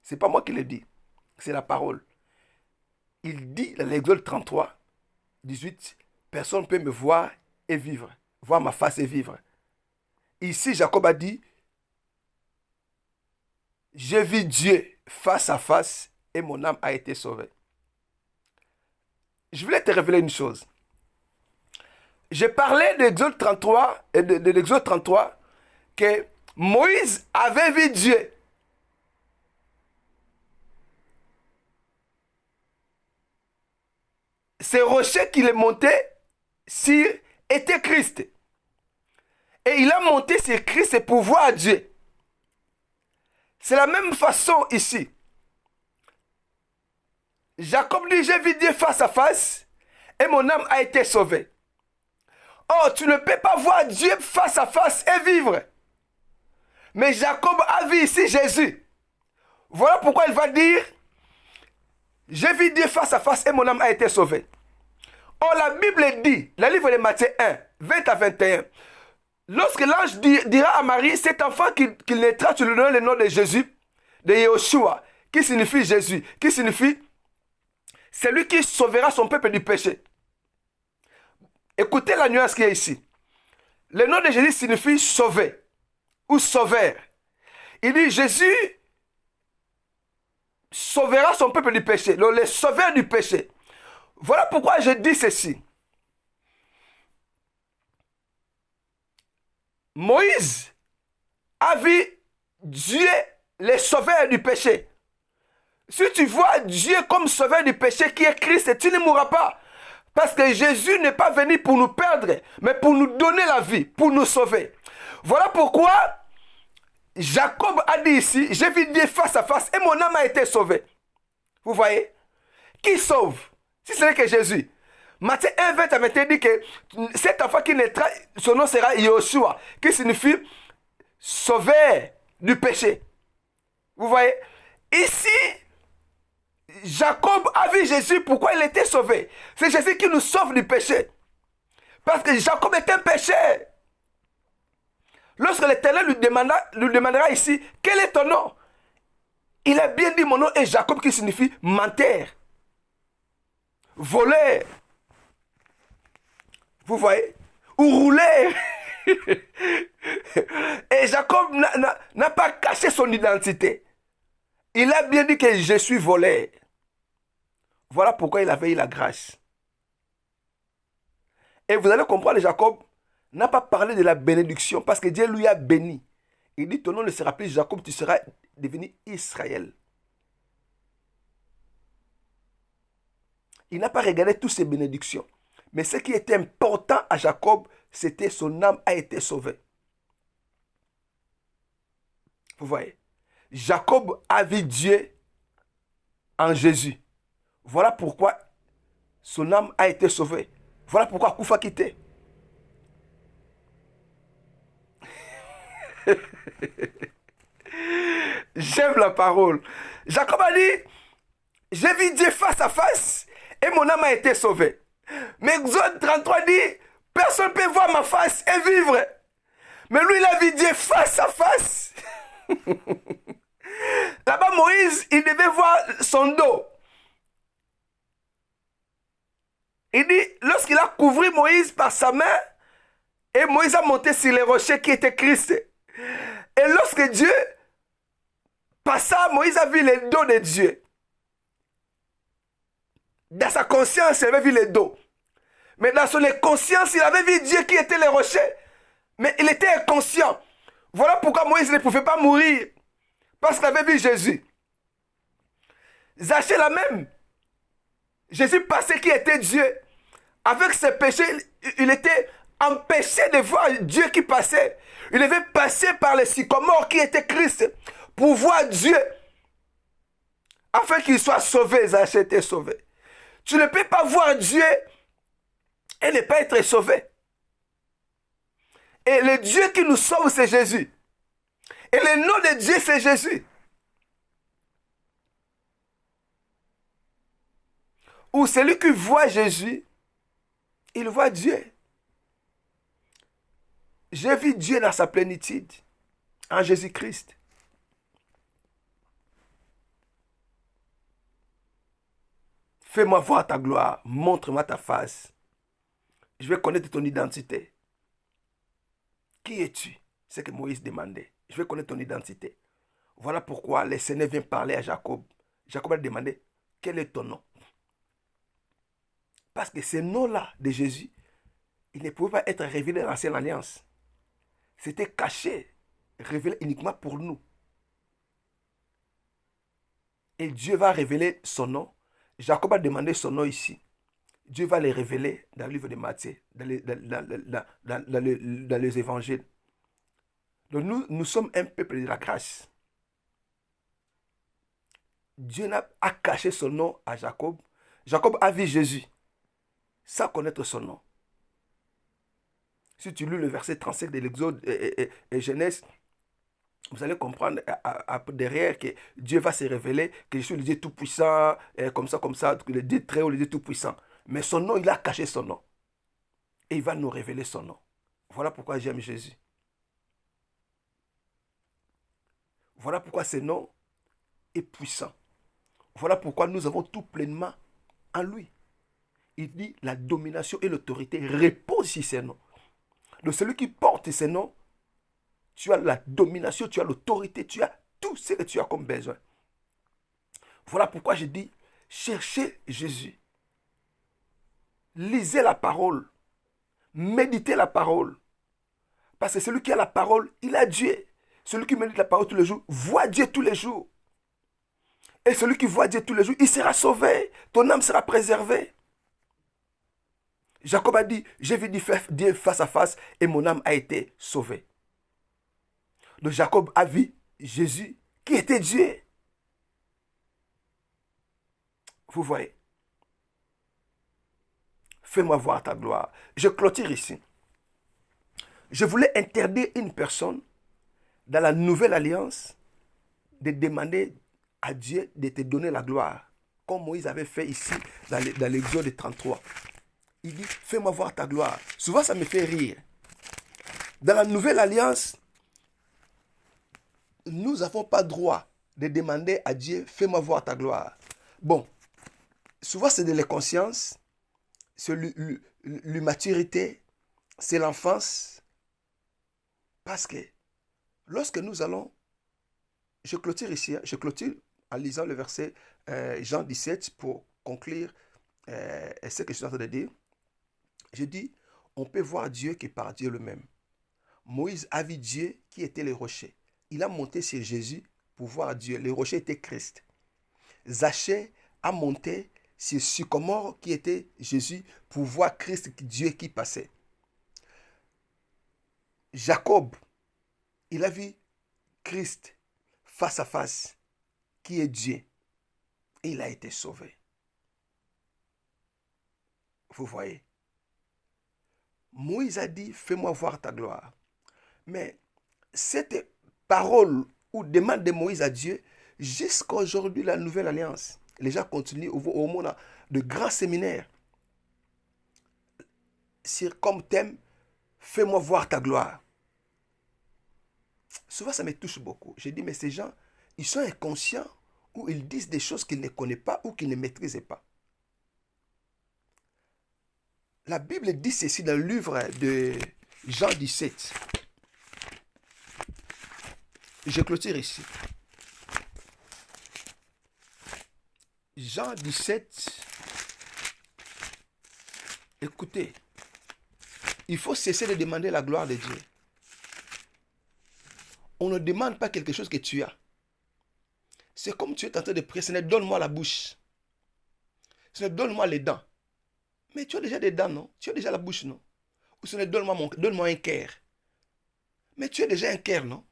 Ce n'est pas moi qui le dis, c'est la parole. Il dit dans l'Exode 33, 18, personne ne peut me voir et vivre, voir ma face et vivre. Ici, Jacob a dit, j'ai vu Dieu face à face et mon âme a été sauvée. Je voulais te révéler une chose. J'ai parlé d'Exode 33 et de l'Exode 33 que Moïse avait vu Dieu. Ces rochers qu'il est monté sur était Christ. Et il a monté sur Christ pour voir Dieu. C'est la même façon ici. Jacob dit, j'ai vu Dieu face à face et mon âme a été sauvée. Oh, tu ne peux pas voir Dieu face à face et vivre. Mais Jacob a vu ici Jésus. Voilà pourquoi il va dire, j'ai vu Dieu face à face et mon âme a été sauvée. Oh, la Bible dit, le livre de Matthieu 1, 20 à 21, lorsque l'ange dira à Marie, cet enfant qu'il naîtra, tu lui donnes le nom de Jésus, de Yeshua, qui signifie Jésus, qui signifie celui qui sauvera son peuple du péché. Écoutez la nuance qui est ici. Le nom de Jésus signifie sauver ou sauveur. Il dit Jésus sauvera son peuple du péché, le sauveur du péché. Voilà pourquoi je dis ceci. Moïse a vu Dieu, le sauveur du péché. Si tu vois Dieu comme sauveur du péché qui est Christ, tu ne mourras pas. Parce que Jésus n'est pas venu pour nous perdre, mais pour nous donner la vie, pour nous sauver. Voilà pourquoi Jacob a dit ici, j'ai vu Dieu face à face et mon âme a été sauvée. Vous voyez? Qui sauve? Si ce n'est que Jésus. Matthieu 1, 20 à 21 dit que cet enfant qui naîtra, son nom sera Yoshua, qui signifie sauveur du péché. Vous voyez? Ici, Jacob a vu Jésus, pourquoi il était sauvé? C'est Jésus qui nous sauve du péché. Parce que Jacob est un pécheur. Lorsque l'Éternel lui demandera ici, quel est ton nom? Il a bien dit, mon nom est Jacob, qui signifie menteur, voleur. Vous voyez? Ou rouler. Et Jacob n'a pas caché son identité. Il a bien dit que je suis voleur. Voilà pourquoi il avait eu la grâce. Et vous allez comprendre, Jacob n'a pas parlé de la bénédiction parce que Dieu lui a béni. Il dit, ton nom ne sera plus Jacob, tu seras devenu Israël. Il n'a pas regardé toutes ces bénédictions. Mais ce qui était important à Jacob, c'était son âme a été sauvée. Vous voyez? Jacob a vu Dieu en Jésus. Voilà pourquoi son âme a été sauvée. Voilà pourquoi Koufa quitté. J'aime la parole. Jacob a dit, j'ai vu Dieu face à face et mon âme a été sauvée. Mais Exode 33 dit, personne ne peut voir ma face et vivre. Mais lui, il a vu Dieu face à face. Là-bas, Moïse, il devait voir son dos. Il dit, lorsqu'il a couvert Moïse par sa main, et Moïse a monté sur les rochers qui étaient Christ. Et lorsque Dieu passa, Moïse a vu le dos de Dieu. Dans sa conscience, il avait vu le dos. Mais dans son inconscience, il avait vu Dieu qui était les rochers. Mais il était inconscient. Voilà pourquoi Moïse ne pouvait pas mourir. Parce qu'il avait vu Jésus. Zachée la même. Jésus passait qui était Dieu. Avec ses péchés, il était empêché de voir Dieu qui passait. Il devait passer par le sycomore qui était Christ pour voir Dieu. Afin qu'il soit sauvé, Zachée était sauvé. Tu ne peux pas voir Dieu et ne pas être sauvé. Et le Dieu qui nous sauve, c'est Jésus. Et le nom de Dieu, c'est Jésus. Ou celui qui voit Jésus, il voit Dieu. J'ai vu Dieu dans sa plénitude, en Jésus-Christ. Fais-moi voir ta gloire, montre-moi ta face. Je vais connaître ton identité. Qui es-tu? C'est ce que Moïse demandait. Je vais connaître ton identité. Voilà pourquoi le Seigneur vient parler à Jacob. Jacob a demandé, quel est ton nom? Parce que ce nom-là de Jésus, il ne pouvait pas être révélé dans l'Ancienne Alliance. C'était caché, révélé uniquement pour nous. Et Dieu va révéler son nom. Jacob a demandé son nom ici. Dieu va le révéler dans le livre de Matthieu, dans les évangiles. Donc nous sommes un peuple de la grâce. Dieu a caché son nom à Jacob. Jacob a vu Jésus sans connaître son nom. Si tu lis le verset 35 de l'Exode et Genèse, vous allez comprendre derrière que Dieu va se révéler, que je suis le Dieu tout-puissant, comme ça, le Dieu très haut, le Dieu tout-puissant. Mais son nom, il a caché son nom. Et il va nous révéler son nom. Voilà pourquoi j'aime Jésus. Voilà pourquoi ce nom est puissant. Voilà pourquoi nous avons tout pleinement en lui. Il dit la domination et l'autorité reposent sur ces noms. Donc celui qui porte ces noms, tu as la domination, tu as l'autorité, tu as tout ce que tu as comme besoin. Voilà pourquoi je dis, cherchez Jésus. Lisez la parole. Méditez la parole. Parce que celui qui a la parole, il a Dieu. Celui qui médite la parole tous les jours, voit Dieu tous les jours. Et celui qui voit Dieu tous les jours, il sera sauvé. Ton âme sera préservée. Jacob a dit, j'ai vu Dieu face à face et mon âme a été sauvée. Donc Jacob a vu Jésus qui était Dieu. Vous voyez. Fais-moi voir ta gloire. Je clôture ici. Je voulais interdire une personne dans la nouvelle alliance de demander à Dieu de te donner la gloire. Comme Moïse avait fait ici dans l'Exode 33. Il dit, fais-moi voir ta gloire. Souvent, ça me fait rire. Dans la nouvelle alliance, nous n'avons pas droit de demander à Dieu, fais-moi voir ta gloire. Bon, souvent c'est de la conscience, c'est l'immaturité, c'est l'enfance. Parce que lorsque nous allons, je clôture ici, je clôture en lisant le verset Jean 17 pour conclure ce que je suis en train de dire. Je dis, on peut voir Dieu que par Dieu lui-même. Moïse a vu Dieu qui était le rocher. Il a monté sur Jésus pour voir Dieu. Le rocher était Christ. Zachée a monté sur Sycomore qui était Jésus pour voir Christ, Dieu qui passait. Jacob, il a vu Christ face à face qui est Dieu. Et il a été sauvé. Vous voyez. Moïse a dit, fais-moi voir ta gloire. Mais cette parole ou demande de Moïse à Dieu, jusqu'à aujourd'hui, la nouvelle alliance, les gens continuent au monde de grands séminaires. C'est comme thème, fais-moi voir ta gloire. Souvent, ça me touche beaucoup. Je dis, mais ces gens, ils sont inconscients ou ils disent des choses qu'ils ne connaissent pas ou qu'ils ne maîtrisent pas. La Bible dit ceci dans le livre de Jean 17. Je clôture ici. Jean 17. Écoutez, il faut cesser de demander la gloire de Dieu. On ne demande pas quelque chose que tu as. C'est comme tu es en train de prier, Seigneur, donne-moi la bouche. Seigneur, donne-moi les dents. Mais tu as déjà des dents, non? Tu as déjà la bouche, non? Ou Seigneur, donne-moi un cœur. Mais tu as déjà un cœur, non?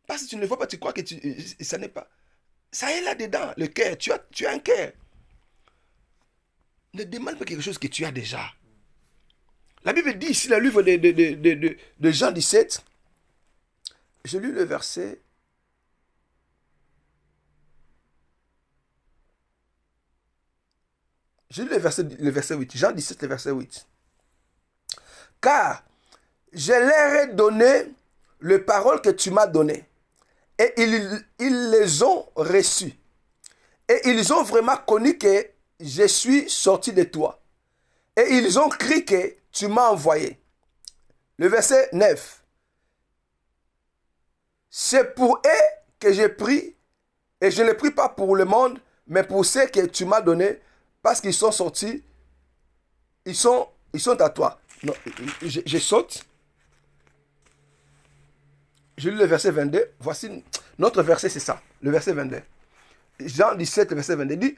Parce que tu ne le vois pas, tu crois que ça n'est pas. Ça est là-dedans, le cœur. Tu as un cœur. Ne demande pas quelque chose que tu as déjà. La Bible dit ici, le livre de Jean 17, je lis le verset. Je lis le verset 8. Jean 17, le verset 8. Car je leur ai donné les paroles que tu m'as données. Et ils les ont reçues. Et ils ont vraiment connu que je suis sorti de toi. Et ils ont cru que tu m'as envoyé. Le verset 9. C'est pour eux que j'ai pris, et je ne prie pas pour le monde, mais pour ceux que tu m'as donnés, parce qu'ils sont sortis, ils sont à toi. Non, je saute. Je lis le verset 22. Voici notre verset, c'est ça. Le verset 22. Jean 17, le verset 22 dit,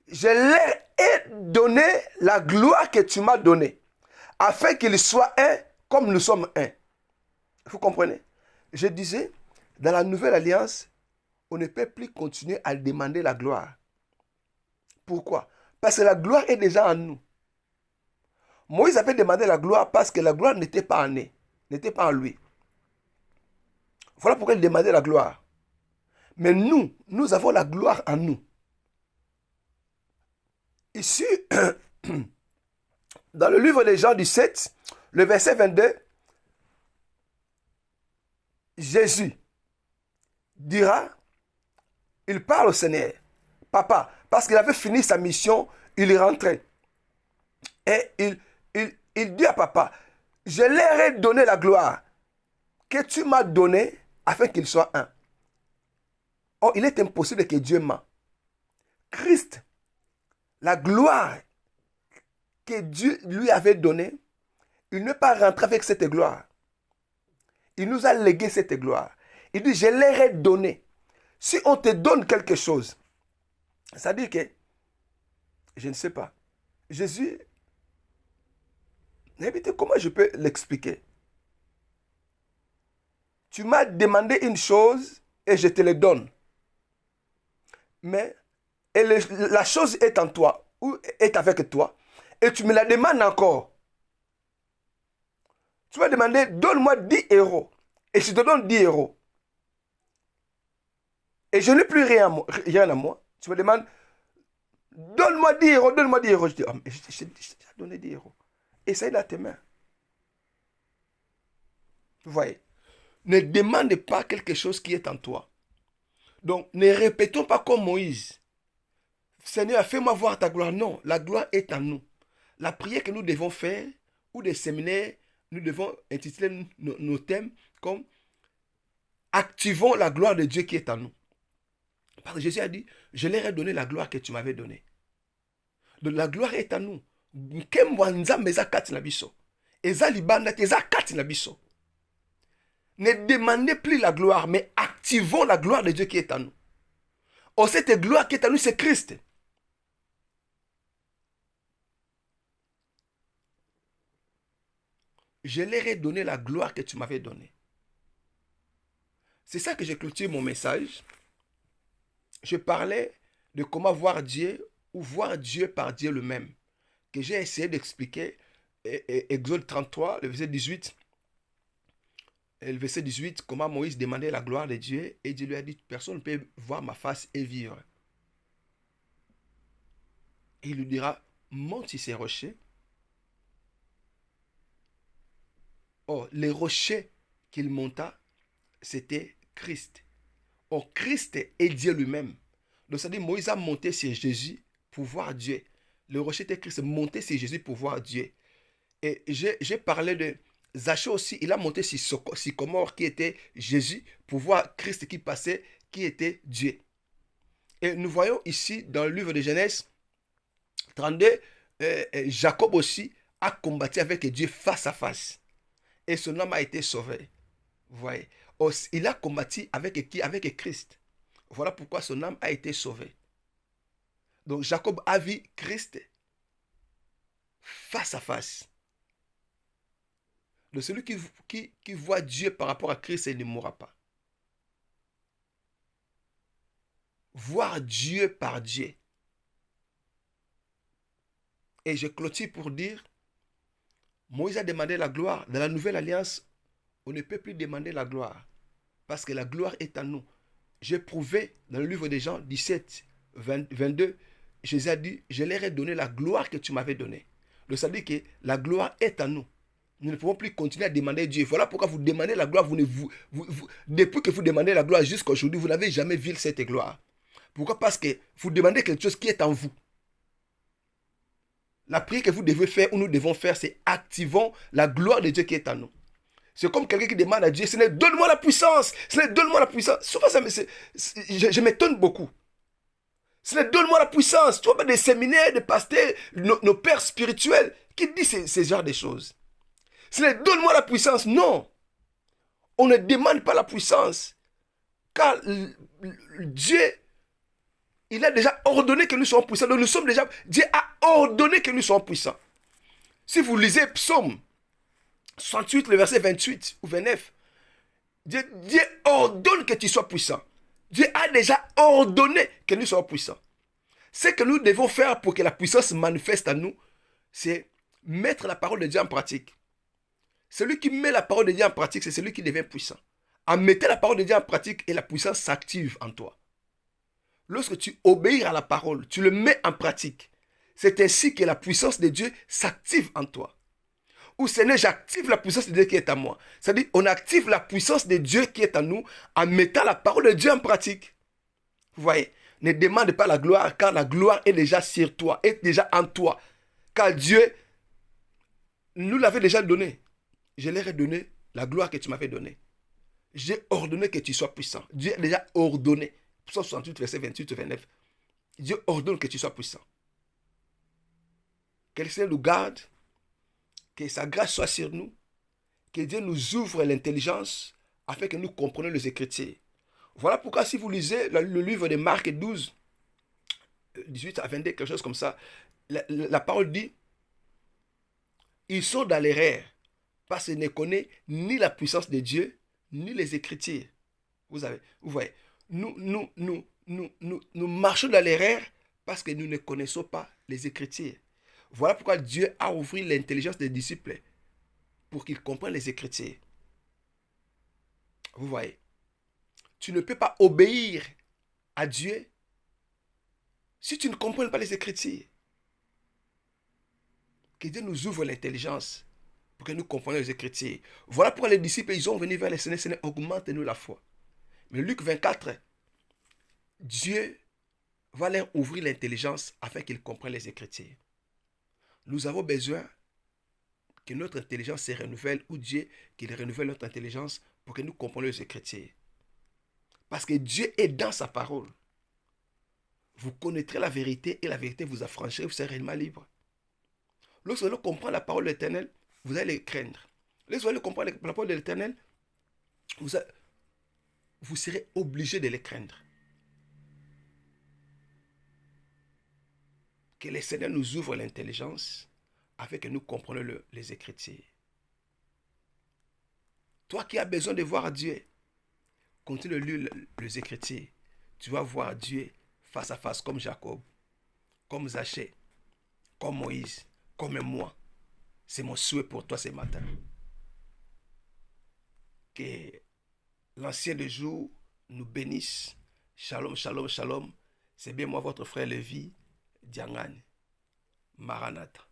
je leur ai donné la gloire que tu m'as donnée, afin qu'ils soient un comme nous sommes un. Vous comprenez? Je disais, dans la nouvelle alliance, on ne peut plus continuer à demander la gloire. Pourquoi? Parce que la gloire est déjà en nous. Moïse avait demandé la gloire parce que la gloire n'était pas en lui. Voilà pourquoi il demandait la gloire. Mais nous avons la gloire en nous. Ici, dans le livre des Jean 17, le verset 22, Jésus dira, il parle au Seigneur, Papa, parce qu'il avait fini sa mission, il est rentré. Et il dit à Papa, je leur ai donné la gloire que tu m'as donnée afin qu'il soit un. Or, il est impossible que Dieu ment. Christ, la gloire que Dieu lui avait donnée, il n'est pas rentré avec cette gloire. Il nous a légué cette gloire. Il dit, je leur ai donné. Si on te donne quelque chose, ça veut dire que, je ne sais pas, Jésus, comment je peux l'expliquer? Tu m'as demandé une chose et je te le donne. Mais la chose est en toi ou est avec toi et tu me la demandes encore. Tu m'as demandé, donne-moi 10 euros et je te donne 10 euros. Et je n'ai plus rien à moi. Tu me demandes, donne-moi 10 euros, donne-moi 10 euros. Je dis, oh, mais je t'ai donné 10 euros. Essaye dans tes mains. Vous voyez? Ne demande pas quelque chose qui est en toi. Donc, ne répétons pas comme Moïse. Seigneur, fais-moi voir ta gloire. Non, la gloire est en nous. La prière que nous devons faire, ou des séminaires, nous devons intituler nos thèmes comme activons la gloire de Dieu qui est en nous. Parce que Jésus a dit, je leur ai donné la gloire que tu m'avais donnée. Donc la gloire est en nous. Ne demandez plus la gloire, mais activons la gloire de Dieu qui est en nous. Oh, cette gloire qui est en nous, c'est Christ. Je leur ai donné la gloire que tu m'avais donnée. C'est ça que j'ai clôturé mon message. Je parlais de comment voir Dieu ou voir Dieu par Dieu lui-même. Que j'ai essayé d'expliquer Exode 33, le verset 18. Et le verset 18, comment Moïse demandait la gloire de Dieu et Dieu lui a dit, personne ne peut voir ma face et vivre. Et il lui dira, monte sur ces rochers. Or, les rochers qu'il monta, c'était Christ. Or, Christ est Dieu lui-même. Donc, ça dit, Moïse a monté sur Jésus pour voir Dieu. Le rocher était Christ, monté sur Jésus pour voir Dieu. Et j'ai parlé de Zachée aussi, il a monté sur Sycomore qui était Jésus pour voir Christ qui passait, qui était Dieu. Et nous voyons ici dans le livre de Genèse 32, Jacob aussi a combattu avec Dieu face à face. Et son âme a été sauvé. Vous voyez. Il a combattu avec qui? Avec Christ. Voilà pourquoi son âme a été sauvée. Donc Jacob a vu Christ face à face. Donc celui qui voit Dieu par rapport à Christ, il ne mourra pas. Voir Dieu par Dieu. Et je clôture pour dire, Moïse a demandé la gloire. Dans la nouvelle alliance, on ne peut plus demander la gloire. Parce que la gloire est à nous. J'ai prouvé dans le livre des Jean 17, 22, Jésus a dit, je leur ai donné la gloire que tu m'avais donnée. Donc ça dit que la gloire est à nous. Nous ne pouvons plus continuer à demander Dieu. Voilà pourquoi vous demandez la gloire. Depuis que vous demandez la gloire jusqu'à aujourd'hui, vous n'avez jamais vu cette gloire. Pourquoi? Parce que vous demandez quelque chose qui est en vous. La prière que vous devez faire ou nous devons faire, c'est activons la gloire de Dieu qui est en nous. C'est comme quelqu'un qui demande à Dieu, Seigneur, donne-moi la puissance. Seigneur, donne-moi la puissance. Souvent, je m'étonne beaucoup. Seigneur, donne-moi la puissance. Tu vois, des séminaires, des pasteurs, nos pères spirituels qui disent ces genres de choses. Seigneur, donne-moi la puissance. Non. On ne demande pas la puissance. Car Dieu, il a déjà ordonné que nous soyons puissants. Donc nous sommes déjà... Dieu a ordonné que nous soyons puissants. Si vous lisez Psaume 68, le verset 28 ou 29, Dieu ordonne que tu sois puissant. Dieu a déjà ordonné que nous soyons puissants. Ce que nous devons faire pour que la puissance se manifeste à nous, c'est mettre la parole de Dieu en pratique. Celui qui met la parole de Dieu en pratique, c'est celui qui devient puissant. En mettant la parole de Dieu en pratique, et la puissance s'active en toi. Lorsque tu obéis à la parole, tu le mets en pratique. C'est ainsi que la puissance de Dieu s'active en toi. Ou Seigneur, j'active la puissance de Dieu qui est en moi. C'est-à-dire, on active la puissance de Dieu qui est en nous en mettant la parole de Dieu en pratique. Vous voyez, ne demande pas la gloire, car la gloire est déjà sur toi, est déjà en toi. Car Dieu nous l'avait déjà donné. Je leur ai donné la gloire que tu m'avais donnée. J'ai ordonné que tu sois puissant. Dieu a déjà ordonné. Psaume 68, verset 28 et 29. Dieu ordonne que tu sois puissant. Que le Seigneur nous garde, que sa grâce soit sur nous, que Dieu nous ouvre l'intelligence afin que nous comprenions les Écritures. Voilà pourquoi si vous lisez le livre de Marc 12, 18 à 22, quelque chose comme ça, la parole dit, ils sont dans l'erreur parce qu'ils ne connaissent ni la puissance de Dieu, ni les Écritures. Vous voyez, nous marchons dans l'erreur parce que nous ne connaissons pas les Écritures. Voilà pourquoi Dieu a ouvert l'intelligence des disciples pour qu'ils comprennent les Écritures. Vous voyez, tu ne peux pas obéir à Dieu si tu ne comprends pas les Écritures. Que Dieu nous ouvre l'intelligence pour que nous comprenions les Écritures. Voilà pourquoi les disciples, ils ont venu vers le Seigneur, Seigneur, augmente-nous la foi. Mais Luc 24, Dieu va leur ouvrir l'intelligence afin qu'ils comprennent les Écritures. Nous avons besoin que notre intelligence se renouvelle, ou Dieu qu'il renouvelle notre intelligence pour que nous comprenions les Écritures. Parce que Dieu est dans sa parole. Vous connaîtrez la vérité et la vérité vous affranchira, vous serez réellement libre. Lorsque vous allez comprendre la parole de l'Éternel, vous allez le craindre. Lorsque vous allez comprendre la parole de l'Éternel, vous serez obligé de le craindre. Que le Seigneur nous ouvre l'intelligence afin que nous comprenions les Écritures. Toi qui as besoin de voir Dieu, continue de lire les Écritures. Tu vas voir Dieu face à face comme Jacob, comme Zachée, comme Moïse, comme moi. C'est mon souhait pour toi ce matin. Que l'ancien de jour nous bénisse. Shalom, shalom, shalom. C'est bien moi, votre frère Lévi Diangane. Maranatha.